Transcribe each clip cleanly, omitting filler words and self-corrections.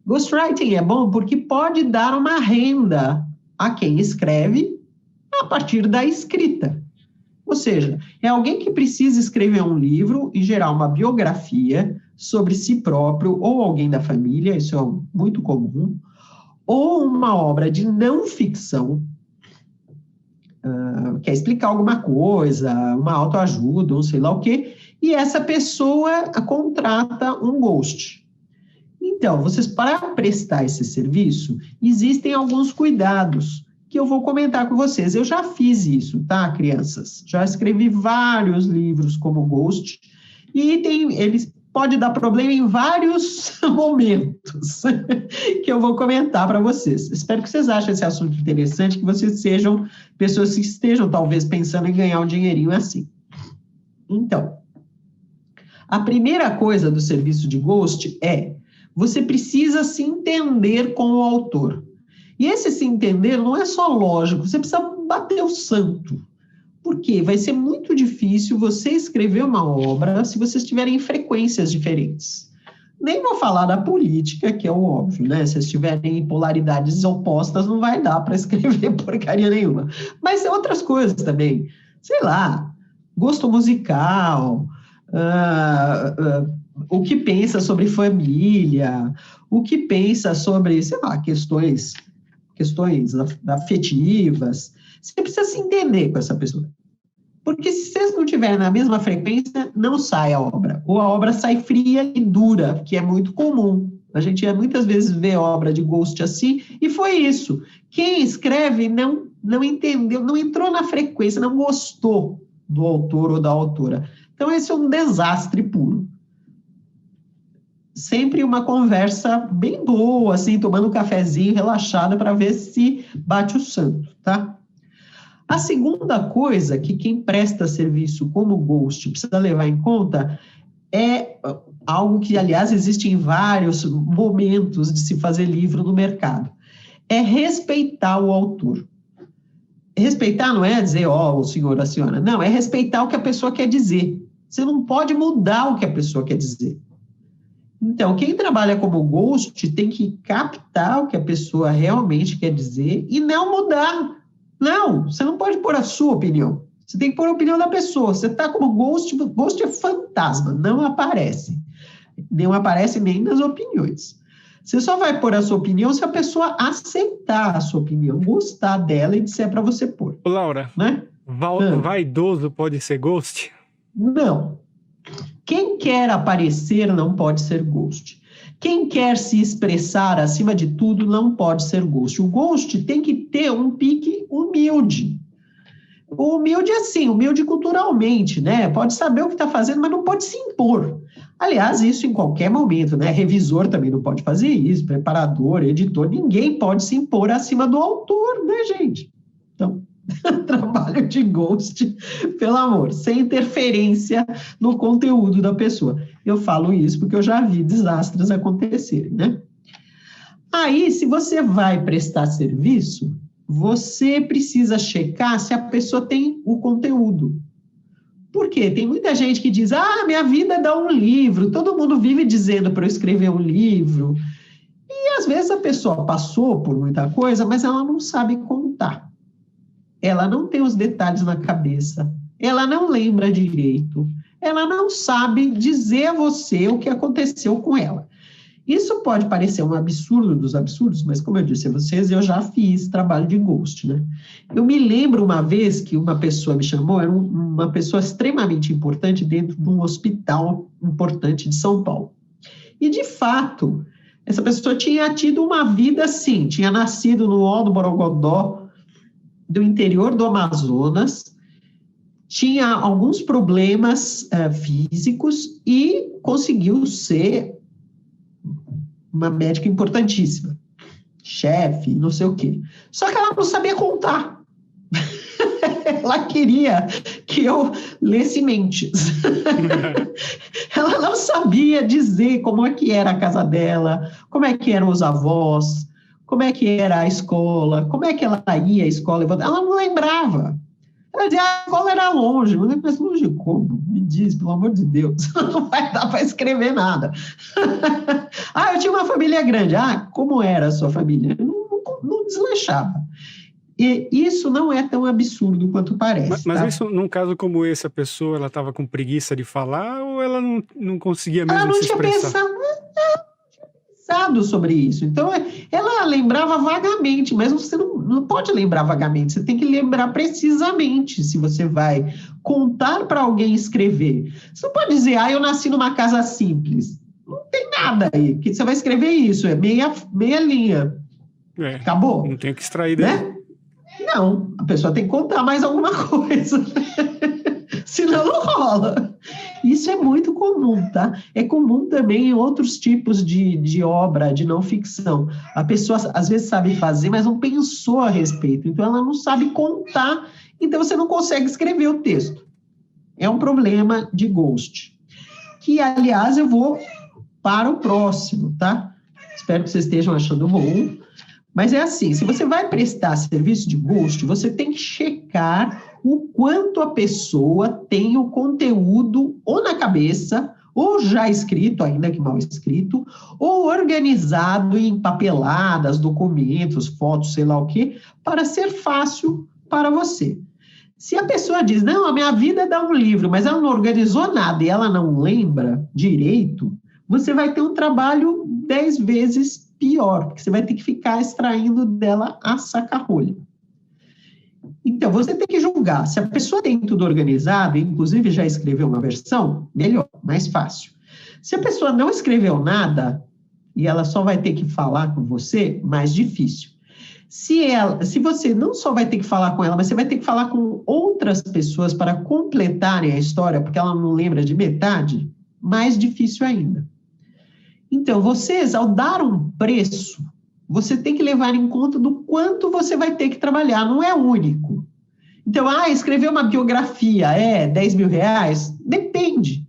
Ghostwriting é bom porque pode dar uma renda a quem escreve a partir da escrita. Ou seja, é alguém que precisa escrever um livro e gerar uma biografia sobre si próprio ou alguém da família, isso é muito comum, ou uma obra de não ficção, quer explicar alguma coisa, uma autoajuda, não sei lá o quê, e essa pessoa contrata um ghost. Então, vocês, para prestar esse serviço, existem alguns cuidados que eu vou comentar com vocês. Eu já fiz isso, tá, crianças? Já escrevi vários livros como ghost, e eles pode dar problema em vários momentos que eu vou comentar para vocês. Espero que vocês achem esse assunto interessante, que vocês sejam pessoas que estejam, talvez, pensando em ganhar um dinheirinho assim. Então, a primeira coisa do serviço de ghost é você precisa se entender com o autor. E esse se entender não é só lógico, você precisa bater o santo. Por quê? Vai ser muito difícil você escrever uma obra se vocês tiverem frequências diferentes. Nem vou falar da política, que é o óbvio, né? Se vocês tiverem polaridades opostas, não vai dar para escrever porcaria nenhuma. Mas outras coisas também. Sei lá, gosto musical, o que pensa sobre família, o que pensa sobre, sei lá, questões afetivas. Você precisa se entender com essa pessoa. Porque se vocês não estiverem na mesma frequência, não sai a obra. Ou a obra sai fria e dura, que é muito comum. A gente muitas vezes vê obra de ghost assim, e foi isso. Quem escreve não entendeu, não entrou na frequência, não gostou do autor ou da autora. Então, esse é um desastre puro. Sempre uma conversa bem boa, assim, tomando um cafezinho, relaxada, para ver se bate o santo, tá? A segunda coisa que quem presta serviço como ghost precisa levar em conta é algo que, aliás, existe em vários momentos de se fazer livro no mercado. É respeitar o autor. Respeitar não é dizer, ó, o senhor, a senhora. Não, é respeitar o que a pessoa quer dizer. Você não pode mudar o que a pessoa quer dizer. Então, quem trabalha como ghost tem que captar o que a pessoa realmente quer dizer e não mudar. Não, você não pode pôr a sua opinião. Você tem que pôr a opinião da pessoa. Você está como ghost é fantasma, não aparece. Não aparece nem nas opiniões. Você só vai pôr a sua opinião se a pessoa aceitar a sua opinião, gostar dela e disser para você pôr. Laura, né? Vaidoso pode ser ghost? Não. Quem quer aparecer não pode ser ghost. Quem quer se expressar acima de tudo não pode ser ghost. O ghost tem que ter um pique humilde. Humilde assim, humilde culturalmente, né? Pode saber o que está fazendo, mas não pode se impor. Aliás, isso em qualquer momento, né? Revisor também não pode fazer isso, preparador, editor, ninguém pode se impor acima do autor, né, gente? Então, trabalho de ghost, pelo amor, sem interferência no conteúdo da pessoa. Eu falo isso porque eu já vi desastres acontecerem, né? Aí, se você vai prestar serviço, você precisa checar se a pessoa tem o conteúdo. Por quê? Tem muita gente que diz, minha vida dá um livro, todo mundo vive dizendo para eu escrever um livro. E, às vezes, a pessoa passou por muita coisa, mas ela não sabe contar. Ela não tem os detalhes na cabeça, ela não lembra direito, ela não sabe dizer a você o que aconteceu com ela. Isso pode parecer um absurdo dos absurdos, mas como eu disse a vocês, eu já fiz trabalho de ghost, né? Eu me lembro uma vez que uma pessoa me chamou, era uma pessoa extremamente importante dentro de um hospital importante de São Paulo. E, de fato, essa pessoa tinha tido uma vida assim, tinha nascido no Ó do Borogodó, do interior do Amazonas, tinha alguns problemas físicos e conseguiu ser uma médica importantíssima, chefe, não sei o quê. Só que ela não sabia contar. Ela queria que eu lesse mentes. Ela não sabia dizer como é que era a casa dela, como é que eram os avós, como é que era a escola, como é que ela ia à escola. Ela não lembrava. Ela dizia, a escola era longe. Mas longe como? Me diz, pelo amor de Deus. Não vai dar para escrever nada. Eu tinha uma família grande. Como era a sua família? Não deslanchava. E isso não é tão absurdo quanto parece. Mas tá? isso, num caso como esse, a pessoa ela estava com preguiça de falar ou ela não conseguia mesmo Ela não se tinha expressar? pensado sobre isso. Então, ela lembrava vagamente, mas você não pode lembrar vagamente, você tem que lembrar precisamente se você vai contar para alguém escrever. Você não pode dizer, eu nasci numa casa simples. Não tem nada aí, que você vai escrever isso, é meia linha. Acabou. Não tem o que extrair daí. Né? Não, a pessoa tem que contar mais alguma coisa. Senão não rola. Isso é muito comum, tá? É comum também em outros tipos de obra, de não ficção. A pessoa, às vezes, sabe fazer, mas não pensou a respeito. Então, ela não sabe contar, então você não consegue escrever o texto. É um problema de ghost. Que, aliás, eu vou para o próximo, tá? Espero que vocês estejam achando bom. Mas é assim, se você vai prestar serviço de ghost, você tem que checar o quanto a pessoa tem o conteúdo ou na cabeça, ou já escrito, ainda que mal escrito, ou organizado em papeladas, documentos, fotos, sei lá o quê, para ser fácil para você. Se a pessoa diz, não, a minha vida dá um livro, mas ela não organizou nada e ela não lembra direito, você vai ter um trabalho 10 vezes pior, porque você vai ter que ficar extraindo dela a saca-rolha. Então, você tem que julgar. Se a pessoa tem tudo organizado, inclusive já escreveu uma versão, melhor, mais fácil. Se a pessoa não escreveu nada, e ela só vai ter que falar com você, mais difícil. Se você não só vai ter que falar com ela, mas você vai ter que falar com outras pessoas para completarem a história, porque ela não lembra de metade, mais difícil ainda. Então, vocês, ao dar um preço, você tem que levar em conta do quanto você vai ter que trabalhar, não é único. Então, escrever uma biografia é 10 mil reais? Depende.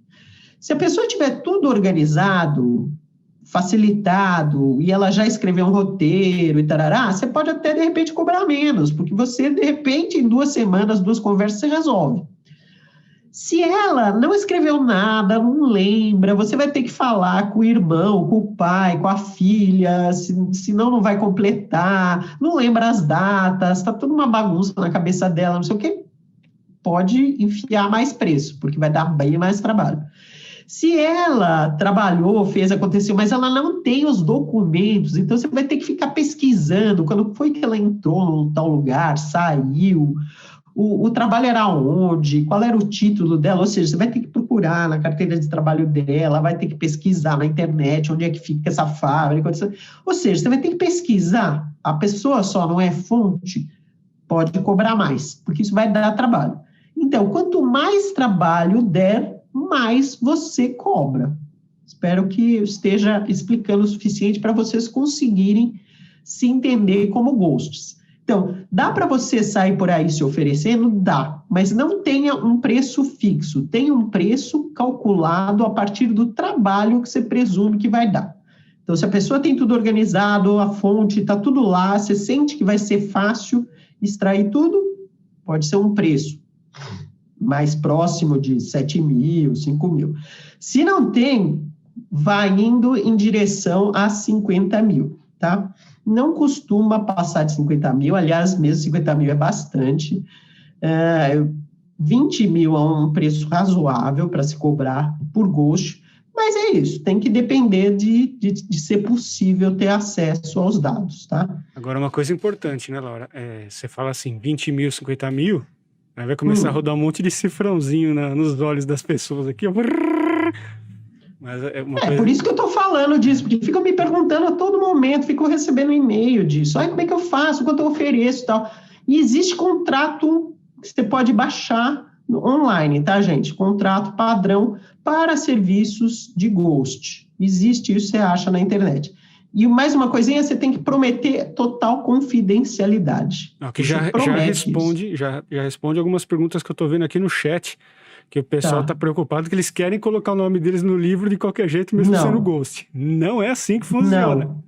Se a pessoa tiver tudo organizado, facilitado, e ela já escreveu um roteiro e tarará, você pode até, de repente, cobrar menos, porque você, de repente, em 2 semanas, 2 conversas, você resolve. Se ela não escreveu nada, não lembra, você vai ter que falar com o irmão, com o pai, com a filha, senão não vai completar, não lembra as datas, está tudo uma bagunça na cabeça dela, não sei o quê. Pode enfiar mais preço, porque vai dar bem mais trabalho. Se ela trabalhou, fez, aconteceu, mas ela não tem os documentos, então você vai ter que ficar pesquisando quando foi que ela entrou num tal lugar, saiu, o trabalho era onde, qual era o título dela, ou seja, você vai ter que procurar na carteira de trabalho dela, vai ter que pesquisar na internet onde é que fica essa fábrica, ou seja, você vai ter que pesquisar, a pessoa só não é fonte, pode cobrar mais, porque isso vai dar trabalho. Então, quanto mais trabalho der, mais você cobra. Espero que eu esteja explicando o suficiente para vocês conseguirem se entender como ghosts. Então, dá para você sair por aí se oferecendo? Dá, mas não tenha um preço fixo, tenha um preço calculado a partir do trabalho que você presume que vai dar. Então, se a pessoa tem tudo organizado, a fonte está tudo lá, você sente que vai ser fácil extrair tudo, pode ser um preço mais próximo de 7 mil, 5 mil. Se não tem, vai indo em direção a 50 mil, tá? Não costuma passar de 50 mil, aliás, mesmo 50 mil é bastante. 20 mil é um preço razoável para se cobrar por ghost, mas é isso, tem que depender de ser possível ter acesso aos dados, tá? Agora, uma coisa importante, né, Laura? Você fala assim, 20 mil, 50 mil, aí vai começar a rodar um monte de cifrãozinho nos olhos das pessoas aqui, ó. Mas por isso que eu estou falando disso, porque ficam me perguntando a todo momento, ficam recebendo e-mail disso, como é que eu faço, quanto eu ofereço e tal. E existe contrato que você pode baixar online, tá, gente? Contrato padrão para serviços de ghost. Existe isso, você acha na internet. E mais uma coisinha, você tem que prometer total confidencialidade. Que já responde algumas perguntas que eu estou vendo aqui no chat, que o pessoal está preocupado que eles querem colocar o nome deles no livro de qualquer jeito, mesmo sendo ghost. Não é assim que funciona. Não.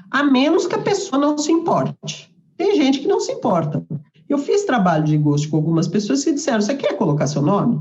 A menos que a pessoa não se importe. Tem gente que não se importa. Eu fiz trabalho de ghost com algumas pessoas que disseram, você quer colocar seu nome?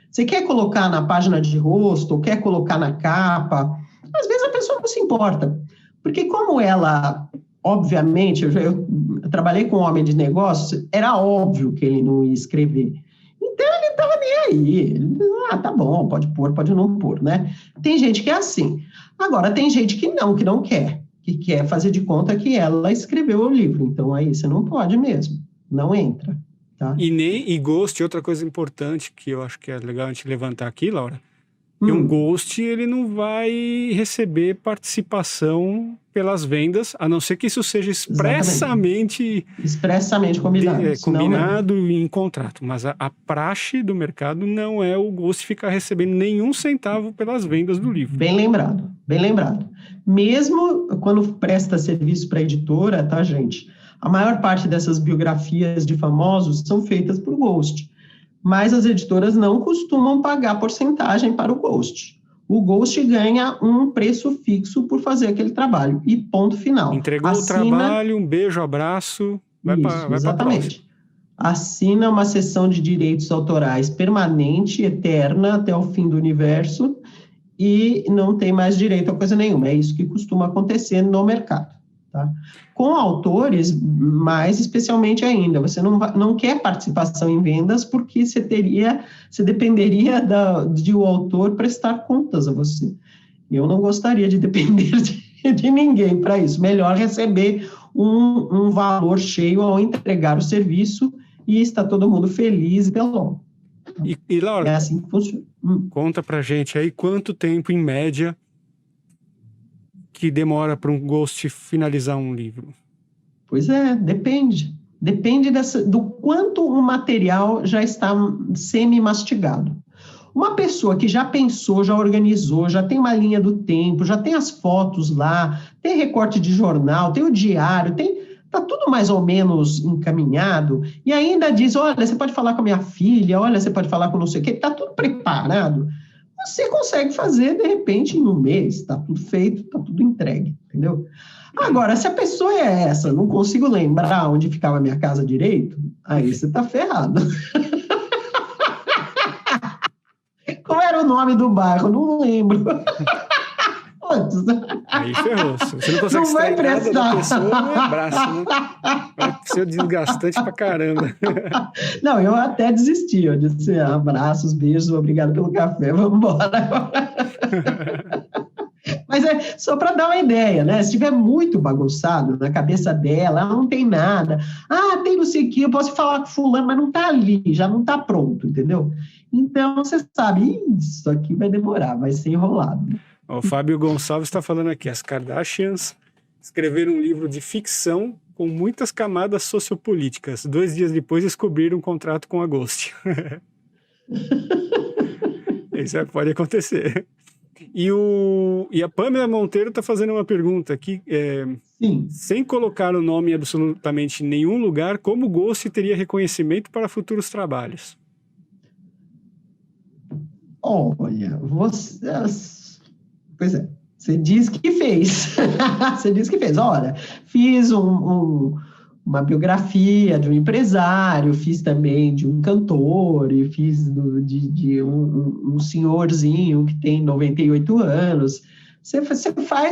Você quer colocar na página de rosto, ou quer colocar na capa? Às vezes a pessoa não se importa, porque como ela, obviamente, eu trabalhei com um homem de negócios, era óbvio que ele não ia escrever. Então ele estava nem aí, ele, tá bom, pode pôr, pode não pôr, né? Tem gente que é assim. Agora tem gente que não quer, que quer fazer de conta que ela escreveu o livro, então aí você não pode mesmo, não entra. Tá? E ghost, outra coisa importante que eu acho que é legal a gente levantar aqui, Laura, que um ghost, ele não vai receber participação pelas vendas, a não ser que isso seja expressamente combinado em contrato. Mas a praxe do mercado não é o ghost ficar recebendo nenhum centavo pelas vendas do livro. Bem lembrado, bem lembrado. Mesmo quando presta serviço para a editora, tá, gente? A maior parte dessas biografias de famosos são feitas por ghost, mas as editoras não costumam pagar porcentagem para o ghost. O ghost ganha um preço fixo por fazer aquele trabalho, e ponto final. Entregou o trabalho, um beijo, abraço, vai para a próxima. Assina uma cessão de direitos autorais permanente, eterna, até o fim do universo, e não tem mais direito a coisa nenhuma. É isso que costuma acontecer no mercado. Tá? Com autores, mais especialmente ainda, você não quer participação em vendas porque você dependeria de o autor prestar contas a você. Eu não gostaria de depender de ninguém para isso. Melhor receber um valor cheio ao entregar o serviço e está todo mundo feliz e pelo. E Laura, é assim que funciona. Conta pra gente aí quanto tempo, em média, que demora para um ghost finalizar um livro? Pois é, depende. Depende do quanto o material já está semi-mastigado. Uma pessoa que já pensou, já organizou, já tem uma linha do tempo, já tem as fotos lá, tem recorte de jornal, tem o diário, está tudo mais ou menos encaminhado, e ainda diz, olha, você pode falar com a minha filha, olha, você pode falar com não sei o quê, está tudo preparado. Você consegue fazer, de repente, em um mês, está tudo feito, está tudo entregue, entendeu? Agora, se a pessoa é essa, não consigo lembrar onde ficava a minha casa direito, aí você está ferrado. Qual era o nome do bairro? Não lembro. Aí ferrou. Você não consegue extrair nada da pessoa, um abraço, né? Vai ser desgastante pra caramba. Não, eu até desisti. Eu disse, abraços, beijos, obrigado pelo café, vamos embora. Mas é só para dar uma ideia, né? Se estiver muito bagunçado na cabeça dela, não tem nada. Tem não sei o que, eu posso falar com fulano, mas não está ali, já não está pronto, entendeu? Então, você sabe, isso aqui vai demorar, vai ser enrolado. O Fábio Gonçalves está falando aqui, as Kardashians escreveram um livro de ficção com muitas camadas sociopolíticas. 2 dias depois descobriram um contrato com a Ghost. Isso pode acontecer. E a Pamela Monteiro está fazendo uma pergunta aqui. Sem colocar o nome em absolutamente nenhum lugar, como o Ghost teria reconhecimento para futuros trabalhos? Olha, pois é, você diz que fez. Você diz que fez. Olha, fiz uma biografia de um empresário, fiz também de um cantor, e fiz de um senhorzinho que tem 98 anos. Você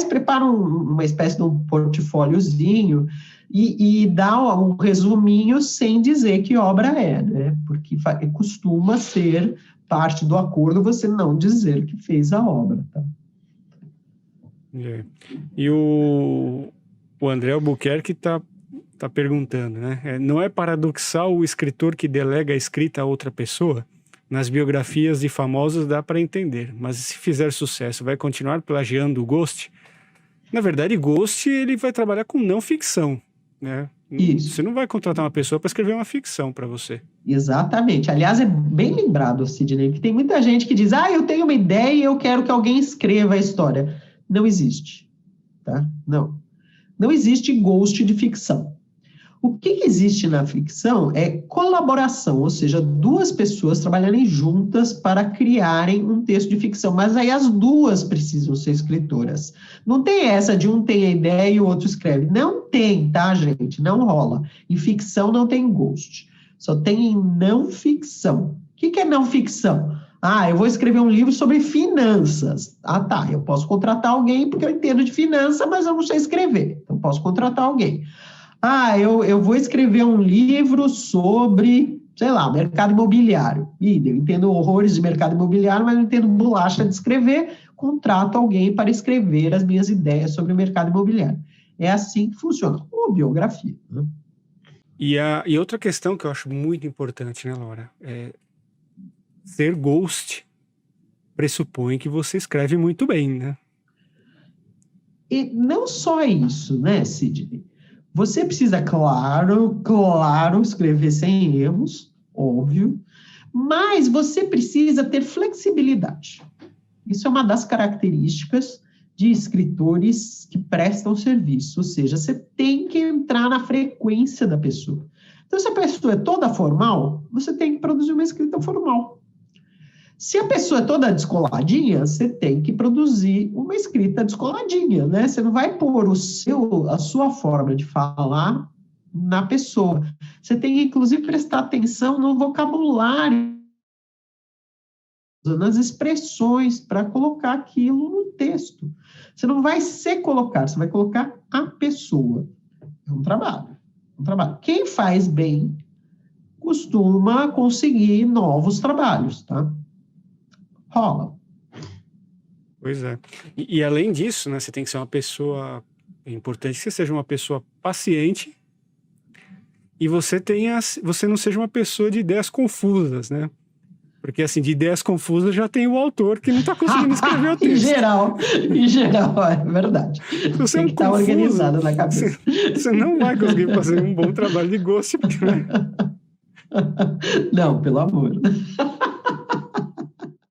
prepara uma espécie de um portfóliozinho e dá um resuminho sem dizer que obra é, né? Porque costuma ser parte do acordo você não dizer que fez a obra, tá? E o André Albuquerque está perguntando, né? Não é paradoxal o escritor que delega a escrita a outra pessoa? Nas biografias de famosos dá para entender, mas se fizer sucesso, vai continuar plagiando o Ghost? Na verdade, Ghost ele vai trabalhar com não ficção, né? Isso. Você não vai contratar uma pessoa para escrever uma ficção para você. Exatamente. Aliás, é bem lembrado, Sidney, que tem muita gente que diz, eu tenho uma ideia e eu quero que alguém escreva a história. Não existe, tá? Não existe ghost de ficção. O que existe na ficção é colaboração, ou seja, duas pessoas trabalharem juntas para criarem um texto de ficção, mas aí as duas precisam ser escritoras. Não tem essa de um tem a ideia e o outro escreve. Não tem, tá, gente? Não rola. Em ficção não tem ghost. Só tem em não ficção. O que é não ficção? Eu vou escrever um livro sobre finanças. Tá, eu posso contratar alguém porque eu entendo de finanças, mas eu não sei escrever. Então, posso contratar alguém. Eu vou escrever um livro sobre, sei lá, mercado imobiliário. Eu entendo horrores de mercado imobiliário, mas não entendo bolacha de escrever. Contrato alguém para escrever as minhas ideias sobre o mercado imobiliário. É assim que funciona, como biografia. Né? E outra questão que eu acho muito importante, né, Laura? Ser ghost pressupõe que você escreve muito bem, né? E não só isso, né, Sidney? Você precisa, claro, escrever sem erros, óbvio, mas você precisa ter flexibilidade. Isso é uma das características de escritores que prestam serviço, ou seja, você tem que entrar na frequência da pessoa. Então, se a pessoa é toda formal, você tem que produzir uma escrita formal. Se a pessoa é toda descoladinha, você tem que produzir uma escrita descoladinha, né? Você não vai pôr a sua forma de falar na pessoa. Você tem que, inclusive, prestar atenção no vocabulário, nas expressões, para colocar aquilo no texto. Você não vai se colocar, você vai colocar a pessoa. É um trabalho. Quem faz bem costuma conseguir novos trabalhos, tá? Rola. Pois é. E além disso, né, você tem que ser uma pessoa... É importante que você seja uma pessoa paciente e você não seja uma pessoa de ideias confusas, né? Porque, assim, de ideias confusas já tem o autor que não está conseguindo escrever o texto. Em geral, é verdade. Você tem que estar organizado na cabeça. Você não vai conseguir fazer um bom trabalho de ghost. Não, pelo amor.